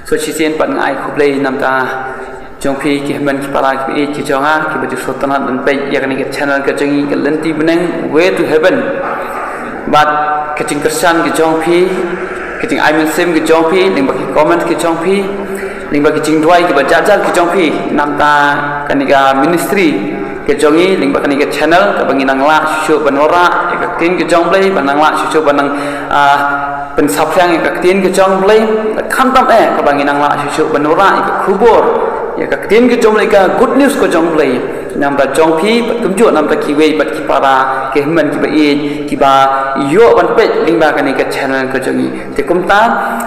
so sisien pan ngai khublei namta jongpi ki man ki para ki ki jonga ki baju sultanat dan pai ya kani ke channel ke jengi ke lenti beneng way to heaven but kecing kersan ki jongpi kecing I mean same ki jongpi ning bagi comment ki jongpi ning bagi jing duai ki bajajal ki jongpi namta kani ga ministry ke jongi ning bagi ke channel ke bangi nang la shu banora ke tin ke jongblei banang la shu banang pen saphyang ke tin ke jongblei khantam ke bangi nang la shu banora ke khubor ya kaktin ke jomlei ka good news ko jomlei nam ta jongpi pat kumju nam ta kiwei pat ki para ke man ki ba ki ba yo ban pet lingba ka ni ka channel ko jongi te kumta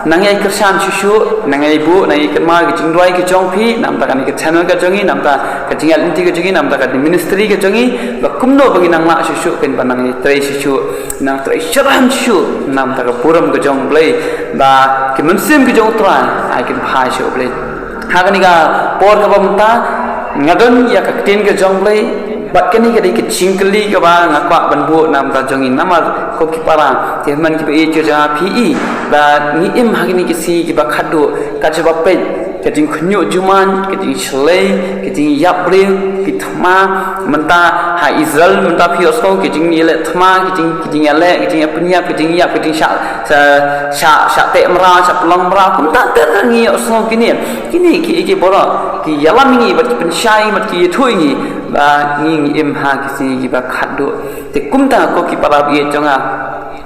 nangai kersan susu nangai bu nangai kerma ki jingdoi ki jongpi nam ta ka ni ka channel ka jongi nam ta ka jingal inti ka jongi nam ta ka ministry ka jongi ba kumno bagi nang la susu pen panang trai susu nang trai sharam susu nam ta ka puram ka jomlei ba ki munsim ki jong tra ai kin phai su blei Hakaniga por kabamta ngadon ya kaktin ke jongblei bat kani ke dik cingkeli ke ba ngakwa banbu nam ta jongin namar ko kipara teman ki be ja pi ba ni im hakini ki si ki ba khadu ka jaba pe keting khunyu juman keting shlei keting yabre pitma menta ha Israel menta pi osko keting ni le thma keting ale keting apnya keting ya keting sha te mra sha plong mra kum ta ngi osko kini ki bora ki yalam ngi bat pen shai mat ki thui ngi ba ngi im ha ki si ki ba khadu te kum ta ko ki para bi jonga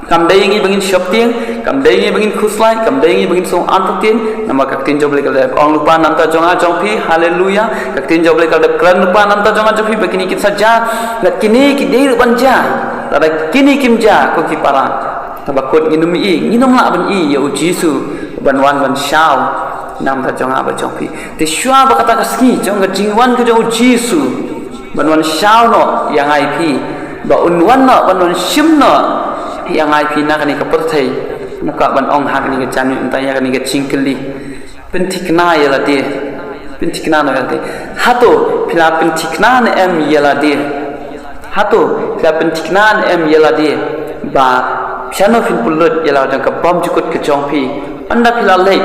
kam dai ngi bangin shopping kam dai ngi bangin khuslai kam dai ngi bangin song antatin nama kaktin joble kal ong lupa nam ta jonga jongpi haleluya kaktin joble kal kran lupa nam ta jonga jongpi begini kita saja ngat kini ki dei banja tada kini kimja ko ki para tabakut nginum la ban ya ujisu ban wan ban shao nam ta jonga ba jongpi te shwa ba kata kaski jonga jingwan ke jo ujisu ban wan shao no yang ai pi ba unwan no ban wan shim no yang ai pi na kani ka perthai naka ban ong hak ni ka chanu entaya kani ka cingkeli pentikna yala de pentikna na kante hato pila pentikna na em yala de hato pila pentikna na em yala de ba piano fin pulut yala jang ka bom jukut ke jongpi anda pila le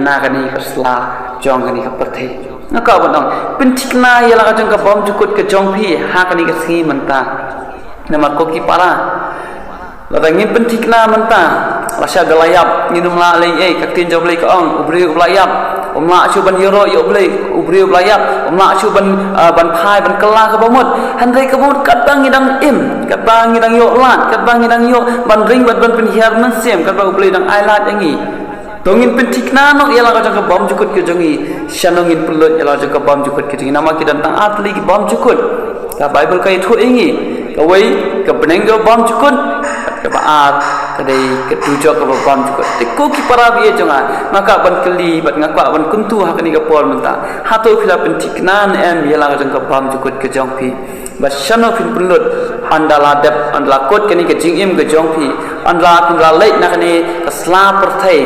na kani ka sla jong kani ka perthai naka ban ong pentikna yala jang ka bom jukut ke jongpi ha kani ka si menta nama ko ki para ladangin pentikna menta rasa galayap nginum la lei kaktin joblei ka ong ubri ublayap umla chuban yoro yo blei ubri ublayap umla chuban ban phai ban kala ka bomot handai ka bomot katang ngidang im katang ngidang yo lat katang ngidang yo ban ring ban penhiar man sem katang ublei dang ailat yangi tongin pentikna no yala ka jang bom jukut ke jongi shanongin pulut yala jang bom jukut ke jongi nama ki dan tang atli ki bom jukut ka bible ka itu ingi ka wei ka beneng ka bom jukut ke baat kadai ketujuh ke bom jukut te ko ki para bi jonga maka ban keli bat ngakwa ban kuntu hakani ka pol menta hato phila pentiknan em yala ka jang bom jukut ke jongpi bas shano fin pulut andala dep andala kot kani ke jingim ke jongpi andala pindla leit na kani ka sla perthai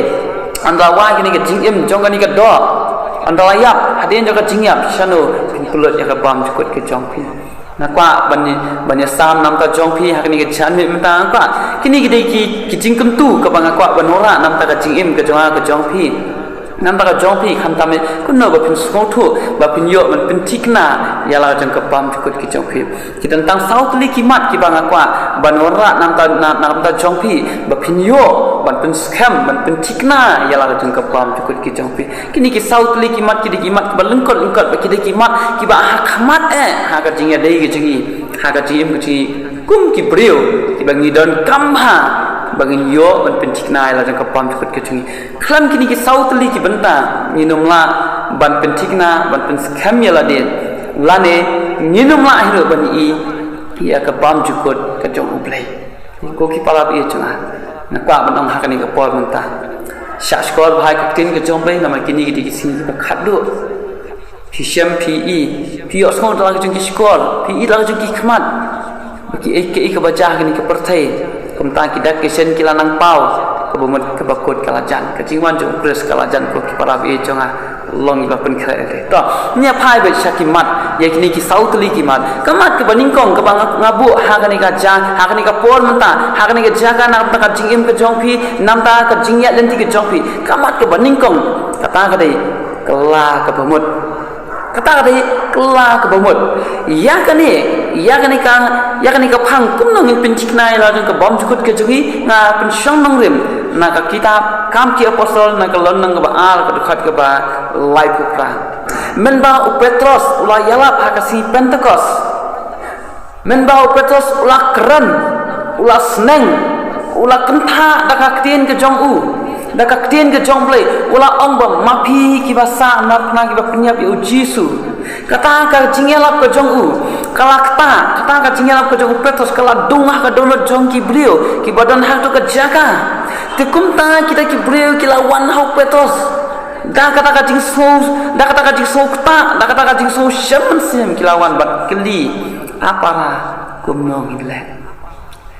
andala wa kani ke jingim jongani ka do andala yap hadin joka jingyap shano fin pulut ya ka bom jukut ke jongpi nakwa banya sam nam ta jongpi hakni ke chan me mta kwa kini gidei ki jingkem tu ka banga kwa banora nam ta ka jingim ke jonga ke jongpi nam ta ka jongpi kham ta me kunno ba pin song thu ba pin yo man pin tikna yala jang ka pam jukut ki jongpi ki tentang south li ki mat ki banga kwa banora nam ta jongpi ba pin yo ban pin scam ban pin tikna yala jang ka pam jukut ki jongpi kini ki south li ki mat ki ba lengkot ba ki ki mat ki ba hakmat ha ka jingya dei ki jingi ha ka jim ki kum ki brio ki bangi don kamha bangin yo ban pentikna la jang ka pam jukut ke jingi klan kini ki south li ki banta minum la ban pentikna ban pen scam yala de lane minum la hiro ban ya ka pam jukut ka jong ublei ko ki pala bi chunga na kwa ban ong hakani ka pol menta shashkor bhai ka tin ka jong ublei na ma kini ki sing ka khadu Hisham PE osong dalam jengki skor PE dalam jengki khmat ki ka baca ni ka perthai kumta ki dak kesen kila nang pau ka bomot ka bakut kalajan ka jingwan jong pres kalajan ko ki para bi jonga long ba pen khare to nya phai be shakimat ye kini ki sautli ki mat kamat ka baningkong ka bang ngabu ha ka ni ka ja ha ka ni ka pol menta ha ka ni ka ja ka na ka jingim ka jongpi namta ka jingya lenti ka jongpi kamat ka baningkong kata kadai kelah kebamut kata kadai kelah kebamut ya kani ka phang kum nong pincik nai la jong ka bom chukut ke jugi nga pen shong nong rim na ka kitab kam ki apostol na ka lon nang ba al ka khat ka ba lai pukra men ba Petros ula yala pa ka si Pentecost men ba Petros ula keren ula sneng ula kentha da ka ktien ke jong u da ka ktien ke jong blai ula ong ba mapi ki ba sa na pna ki ba penyap u Jisu kata ka jingelap ke jong u kala kata ka jingelap ke jong Petros kala dungah ka donot jong ki beliau ki badan hak to ka jaga te kumta kita ki beliau ki lawan hau Petros da kata ka jing so kata da kata ka jing so shem sem ki lawan bat keli apara kumno ngile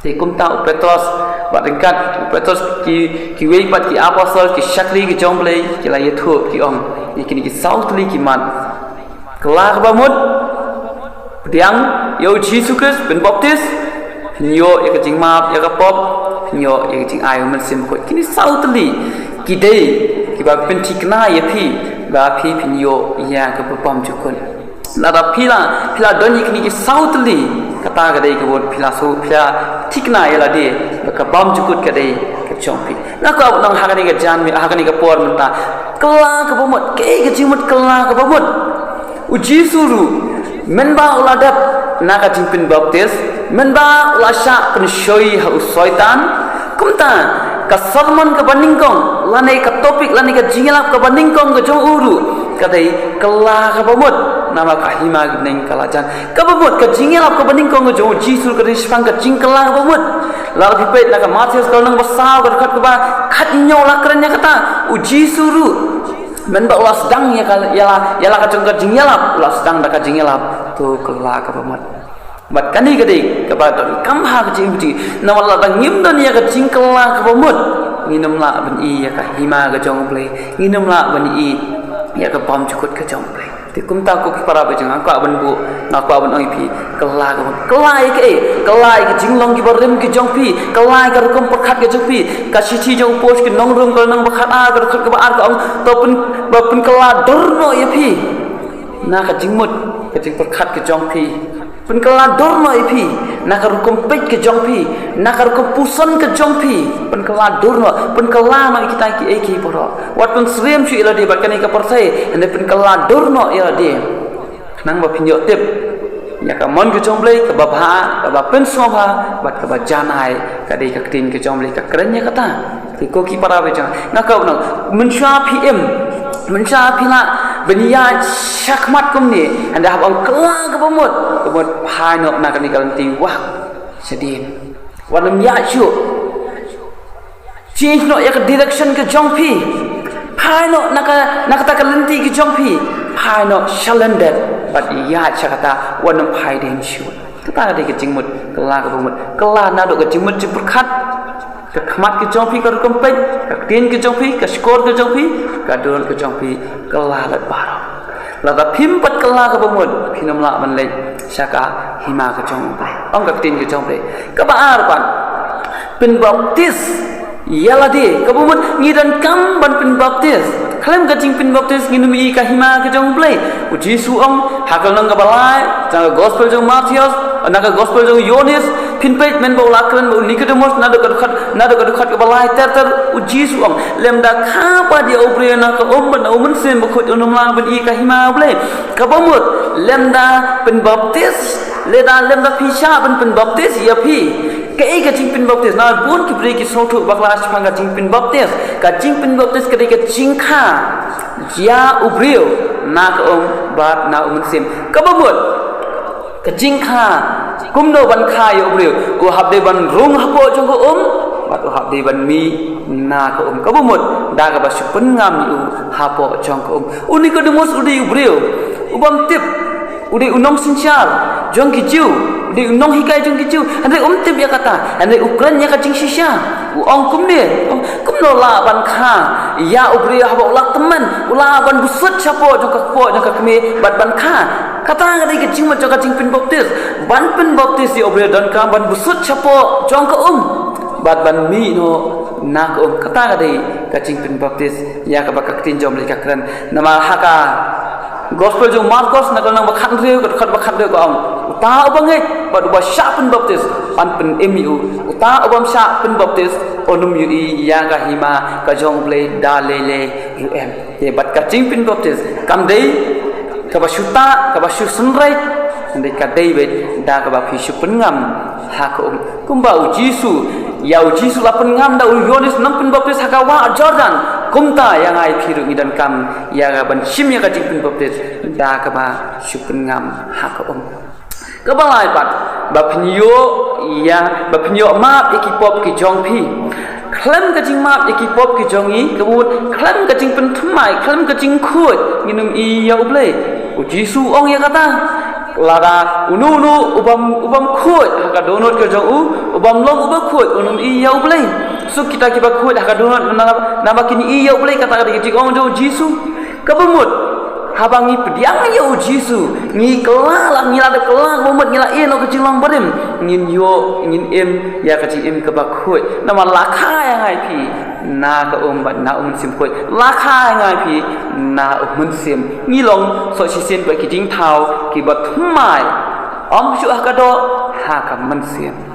te kumta Petros bat dekat Petros ki wei bat ki apostol ki shakli ki jong blai ki la yethu ki ong ki ki sautli ki man kelar bamut diang yo Jesus Christ ben baptis nyo ya ka jing map ya ka pop nyo ya ka jing ai man sim ko kini sautli ki dei ki ba pen tikna ya phi ba phi nyo ya ka pam chukun la da phila doni kini ki sautli kata ga dei ka bot phila so phila tikna ya la de ka bam chukut ka dei ka chompi na ko nang ha ga ni ga jan mi ha ga ni ka por mata kala ka bamut ke ga jing mut kala ka bamut uji suru menba uladat naga jimpin baptis menba ulasha pensyoi ha usaitan kumta ka salman ka baningkong lanai ka topik lanai ka jingelap ka baningkong ka jong uru kadai kala ka bamut nama ka hima gneng kalajan ka bamut ka jingelap ka baningkong ka jong jisu ka risfang ka jingkala ka bamut lalu dipet naga Matius kalau nang basau ka kat ba khat nyola kerennya kata uji suru men ba ulas dang ya yala ka jong ka jingelap ulas dang da ka jingelap tu kala ka bamat mat kani gade ka ba kam ha ka jimti na wala dang ngim dan ya ka jingkala ka bamat nginum la ban i ya ka hima ka jong play nginum la ban i ya ka pam chukut ka jong play ti kum ta ko ki para ba jang ka ban bu na ka ban oi pi kala ka kala ke jinglong ki barim ki jong pi kala ka rukum pakhat ke jong pi ka sithi jong post ki nong rum ka nang bakhat a ka khat ka ba ar ka ong to pun kala dorno ya pi na ka jingmut ka jing pakhat ke jong pi pun kala dorno ya pi na ka rukum pek ke jong pi na ka rukum pusan ke jong pi pun kala dorno pun kala ma kita ki eki poro wat pun srem chu ila de ba kani ka persai ande pun kala dorno ila de nang ba pinyo tip ya ka mon ke jong blai ka ba bha ka ba pen so bha bat ka ba janai ka de ka tin ke jong blai ka krenya kata ti ko ki para be jang na ka no mensha pm mensha pila benia syakmat kum ni anda abang kela ka bamut phai no na ka ni garanti wah sedin wanam ya chu change no ya ka direction ke jong pi phai no na ka ta ka lenti ke jong pi phai no shalended but ya chakata wanam phai den chu ta de ke jingmut kela ka bamut kela na do ke jingmut ji perkhat ka khmat ke jong pi ka kompet ka tin ke jong pi ka skor ke jong pi ka dol ke jong pi kela lat baro la da phim pat kela ka bamut phinam la man le saka hima ka jong pi ong ka tin ke jong pi ka ba ar pan pin baptis yala de ka bamut ngidan kam ban pin baptis khlem ka jing pin baptis nginum i ka hima ka jong pi u jisu ong hakal nang ka balai jang gospel jong Matius naga gospel jong Yohanes pinpait men bau lakran bau Nicodemus nado kadukhat ke balai ter u Jisu ong lemda khapa dia obre na ka omban omen sem bukhut unum la ban i ka hima ble ka bamut lemda pen baptis lemda pisha pen baptis ya pi ka e ka jing pen baptis na bun ki bre ki sotu bakla changa jing pen baptis ka jing pen baptis ka de ka jingkha ya ubreo na ka om ba na omen sem ka bamut ka jingkha kumno ban kha yo bre u habde ban rung hapo jong ko bat u habde ban mi na ko ka bumut da ga ba supun ngam u hapo jong ko uni ko demus udi u bre u bam tip udi unong sinchar jong ki jiu udi unong hikai jong ki jiu ande tip ya kata ande ukran ya ka jing shisha u ong kumno la ban kha ya u bre hapo lak teman ula ban busut chapo jong ka kme bat ban kha kata ngai ke jing ma jong ka jing pin baptis ban pin baptis yo bre dan ka ban busut chapo jong ka bat ban mi no nak kata kadi kacing pin baptis ya ka bakaktin jom le kakran nama haka gospel jo Marcos nak nang bakhat reu ko ang uta bangai padu ba sya pin baptis an pin emu uta obam sya pin baptis onum yu ya ka hima ka jong ble da le um ye bat kacing pin baptis kam dei ka ba syuta ka ba syu sunrai ndai ka David da ka ba phi syu pengam haka kumba Jisu ya Jisu la pengam da Yohanes nang pin baptis haka wa Jordan kumta yang ai phi ru dan kam ya ga ban sim ya ka jing pin baptis da ka ba syu pengam haka ka ba lai pat ba phnyo ya ba phnyo ma ekipop ki jong phi klam ka jing ma ekipop ki jong i kabut klam ka jing pen thmai klam ka jing khut nginum i ya uble Jisu ong ya kata lara unu ubam khut haka donot ke jong ubam long ubam khut unum i ya uble so kita kiba khut haka donot nama kini i ya uble kata ka jing ong jo Jisu kabumut habangi pediang ya Jisu ngi kelala ngi lada kelala momet ngi la no kecil lang barim ngin yo ngin em ya kecil em ke bakhut nama lakha yang ai pi na ka bat na sim khut lakha yang ai pi na sim ngi long so si sen ba ki ding thau ki ba thmai chu ha ka do ha ka sim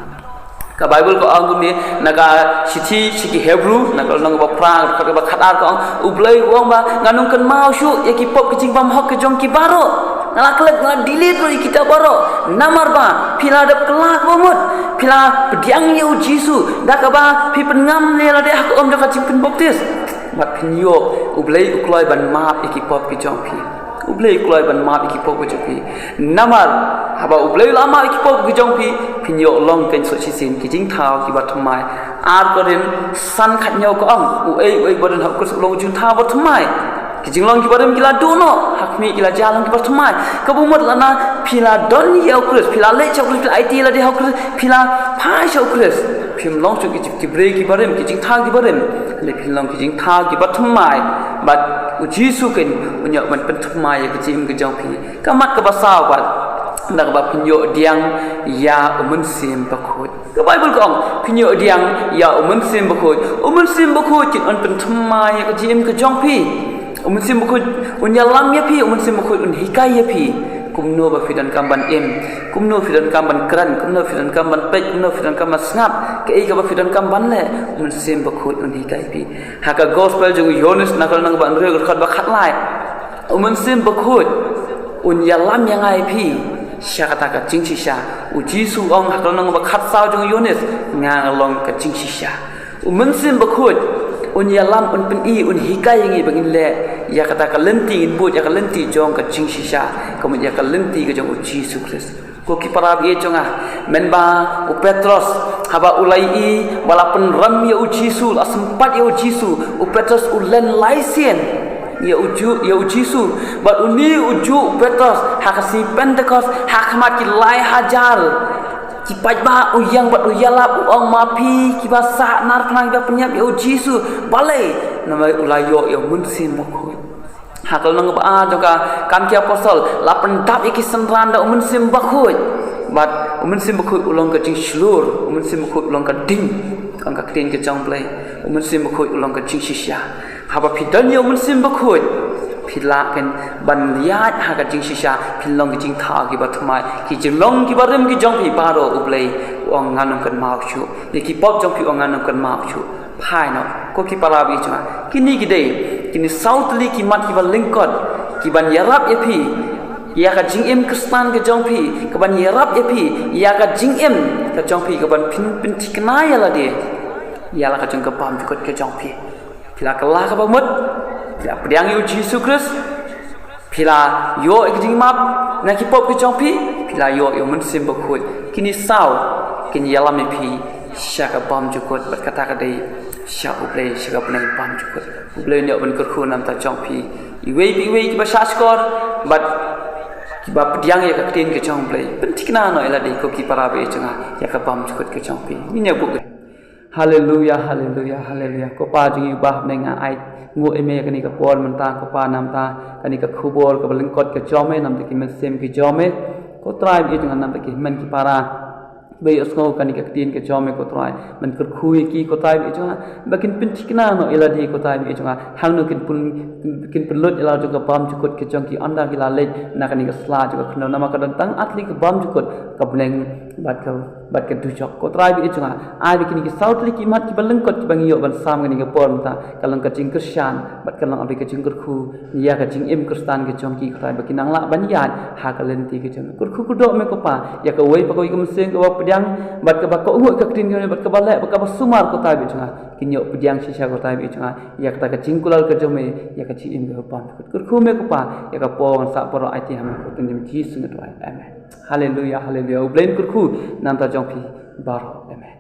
ka Bible ko ang ni naga sithi siki Hebrew naga nang ba prang ka ba khatar ko ublai wong ba nganung kan mau syu ekipop kecing bam hok ke jong ki baro ngala klek ngala delete ro kita baro namar ba pila dap kelak bomut pila pediang ye Jisu da ka ba pi pengam le la de hak da ka cing baptis bat pinyo ublai ukloi ban map ekipop ki jong pi ublai ukloi ban map ekipop ki jong pi namar haba ublai lama ekipop ki jong pi pinyo long ken so chi sin ki jing thao ki ba thmai ar ko rin san khat nyo ko ang u bodan hak ko long jun thao ba thmai ki jing long ki barim kila dono hak mi kila jalang ki ba thmai ka bu mot lana pila don ya kris pila le chok pila it la de hak kris pila pha chok kris phim long chu ki bre ki barim ki jing thao ki barim le phin long ki jing thao ki ba thmai ba Jisu ken unya man pen thmai ki jing ki jong pi ka mat ka ba saw ba nak ba pinyo diang ya sim bakhut ka Bible ko pinyo diang ya sim bakhut kin on pen thmai ka jim ka jong pi sim bakhut un ya lam ya pi sim bakhut un hikai ya pi kumno ba fidan kamban kumno fidan kamban kran kumno fidan kamban pek kumno fidan kamban snap ke ka ba fidan kamban le sim bakhut un hikai pi haka gospel jung Yohanes nakal nang ban re khat ba khat lai sim bakhut un ya lam yang ai pi syakata ka jing si sha Jisu ong hakal nang ba khat saw jung Yohanes ngang long ka jing si sha sim bakhut un ya lam un pen i un hikai ngi bangin le ya kata ka lenti in but ya ka lenti jong ka jing si sha ka ya ka lenti ka jong Jisu Kristus ko ki para bi jonga men ba Petros haba ulai i walaupun ram ya Jisu la sempat ya Jisu Petros ulen laisien ya Jisu but uni uju Petros hakasi Pentecost hakmat ki lai hajar ki pajba uyang bat uyalap uang mapi ki basa nar pnang ba penyap ya Jisu balai nama ulayo ya munsim bakhut hakal nang ba joka kam ki apostol la pendap iki senran da munsim bakhut bat munsim bakhut ulong ka jing slur munsim bakhut ulong ka ding kang ka krin ke jong play munsim bakhut ulong ka jing sisya haba pidan ya munsim bakhut pila kan ban liat ha ka jing sisya pilong jing tha ki ba thmai ki jing long ki barim ki jong pi baro ublei ong nganong kan mau chu ni ki pop jong pi ong nganong kan mau chu phai no ko ki para bi chu kini ki dei kini south li ki mat ki ba lingkot ki ban yarap ep ya ka jing em kristan ke jong pi ka ban yarap ep ya ka jing em ka jong pi ka ban pin tikna ya la de ya la ka jong ka pam kot ke jong pi pila ka la ka ba mut ya pediang yu Jisu Kristus pila yo ikjing map na ki pop ki jong pi pila yo sim bakhut kini saw kini yalam pi syaka bam jukut berkata ka dei sya ublei syaka penai bam jukut ublei ne ban kur nam ta jong pi iwei ki ba skor bat ki ba pediang ya ka tin ke jong plei pentikna no ela dei ko ki para be changa ya ka bam jukut ke jong pi ni ne bu haleluya ko pa jingi bah menga ai ngu eme kani ka por manta ko pa nam ta kani ka khubor ka balingkot ke jome nam te ki men sem ki jome ko tribe i dengan nam te ki men ki para Bayi osko kan ikaktin ke jome ko trai man kur khui ki ko tai bi chunga bakin pin tikna no iladi ko tai bi chunga hang no kin lut ila juga bam jukut ke jong ki anda ki la le na kan ka sla juga khno nama ka dan tang atli ka bam jukut ka bleng bat ka du jok ko trai bi chunga ai bi kin ki south li ki mat ki baleng kot ki bang yo ban sam kan ka pon ta kalang ka jing krisyan bat kalang abi ka jing kur khu ya ka jing im kristan ke jong ki trai bakin nang la ban yat ha ka len ti ke jong kur khu ku do me ko pa ya ka wei pa ko ikam seng ko yang bat ka ko ungu ka tin ne bat ka balai bat ka sumar ko tai bi chunga kinyo pudiang sisa ko tai bi chunga ya ka jingkulal ka jome ya ka chi im ko pan kur khu me ko pa ya ka pon sa por ai ti ham ko tin ji sung to amen hallelujah hallelujah ublen kur khu nam ta jong phi bar amen